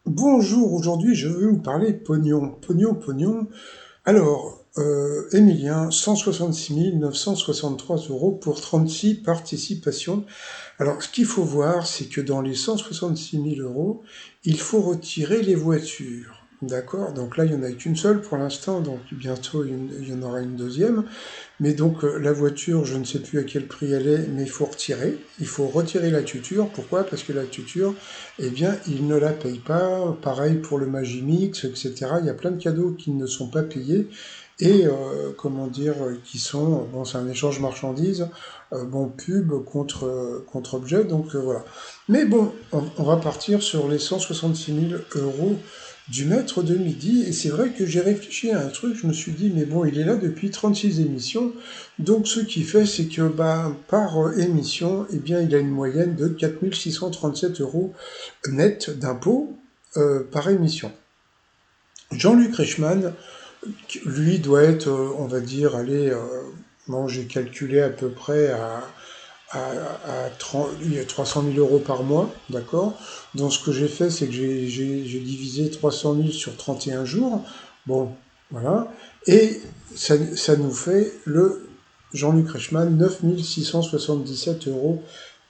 Bonjour, aujourd'hui je veux vous parler pognon. Pognon. Alors, Emilien, 166 963 euros pour 36 participations. Alors, ce qu'il faut voir, c'est que dans les 166 000 euros, il faut retirer les voitures. D'accord? Donc là, il n'y en a qu'une seule pour l'instant, donc bientôt il y en aura une deuxième. Mais donc la voiture, je ne sais plus à quel prix elle est, mais il faut retirer. Il faut retirer la tuture. Pourquoi? Parce que la tuture, eh bien, il ne la paye pas. Pareil pour le Magimix, etc. Il y a plein de cadeaux qui ne sont pas payés et comment dire, qui sont, bon, c'est un échange marchandises, bon, pub contre objet, donc voilà. Mais bon, on va partir sur les 166 000 euros du maître de midi, et c'est vrai que j'ai réfléchi à un truc, je me suis dit, mais bon, il est là depuis 36 émissions, donc ce qui fait, c'est que bah, par émission, eh bien, il a une moyenne de 4 637 euros net d'impôts par émission. Jean-Luc Reichmann, lui, doit être, on va dire, allez, bon, j'ai calculé à peu près à 30, il y a 300 000 euros par mois, d'accord? Donc ce que j'ai fait, c'est que j'ai divisé 300 000 sur 31 jours. Bon, voilà. Et ça nous fait le Jean-Luc Reichmann, 9 677 euros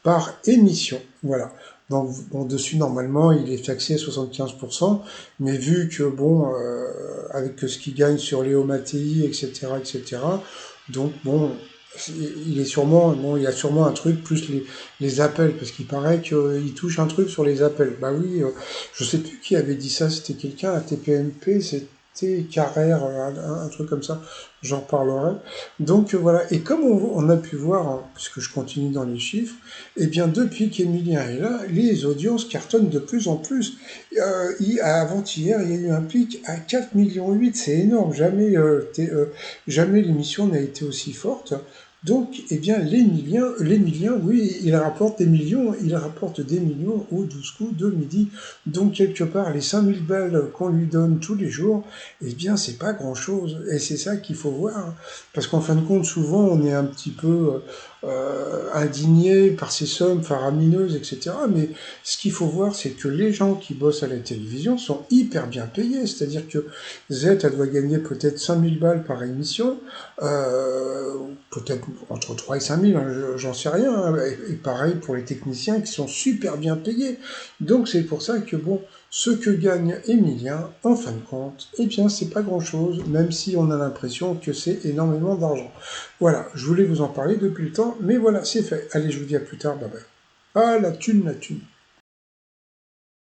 par émission. Voilà. Donc, bon, dessus, normalement, il est taxé à 75%, mais vu que, bon, avec ce qu'il gagne sur Léo Mattei, etc., donc, bon, il est sûrement, bon, il y a sûrement un truc plus les appels, parce qu'il paraît qu'il touche un truc sur les appels. Bah oui, je sais plus qui avait dit ça, c'était quelqu'un à TPMP, c'était Carrère, un truc comme ça, j'en reparlerai. Donc voilà, et comme on a pu voir, hein, puisque je continue dans les chiffres, eh bien depuis qu'Emilien est là, les audiences cartonnent de plus en plus. Avant-hier, il y a eu un pic à 4,8 millions, c'est énorme, jamais l'émission n'a été aussi forte. Donc, eh bien, l'Emilien, oui, il rapporte des millions aux 12 coups de midi. Donc, quelque part, les 5 000 balles qu'on lui donne tous les jours, eh bien, c'est pas grand-chose. Et c'est ça qu'il faut voir. Parce qu'en fin de compte, souvent, on est un petit peu indigné par ces sommes faramineuses, etc. Mais ce qu'il faut voir, c'est que les gens qui bossent à la télévision sont hyper bien payés. C'est-à-dire que Z, elle doit gagner peut-être 5 000 balles par émission, peut-être entre 3 et 5 000, hein, j'en sais rien. Hein. Et pareil pour les techniciens qui sont super bien payés. Donc c'est pour ça que, bon, ce que gagne Emilien, en fin de compte, eh bien, c'est pas grand-chose, même si on a l'impression que c'est énormément d'argent. Voilà, je voulais vous en parler depuis le temps, mais voilà, c'est fait. Allez, je vous dis à plus tard, bye bye. Ah, la thune, la thune.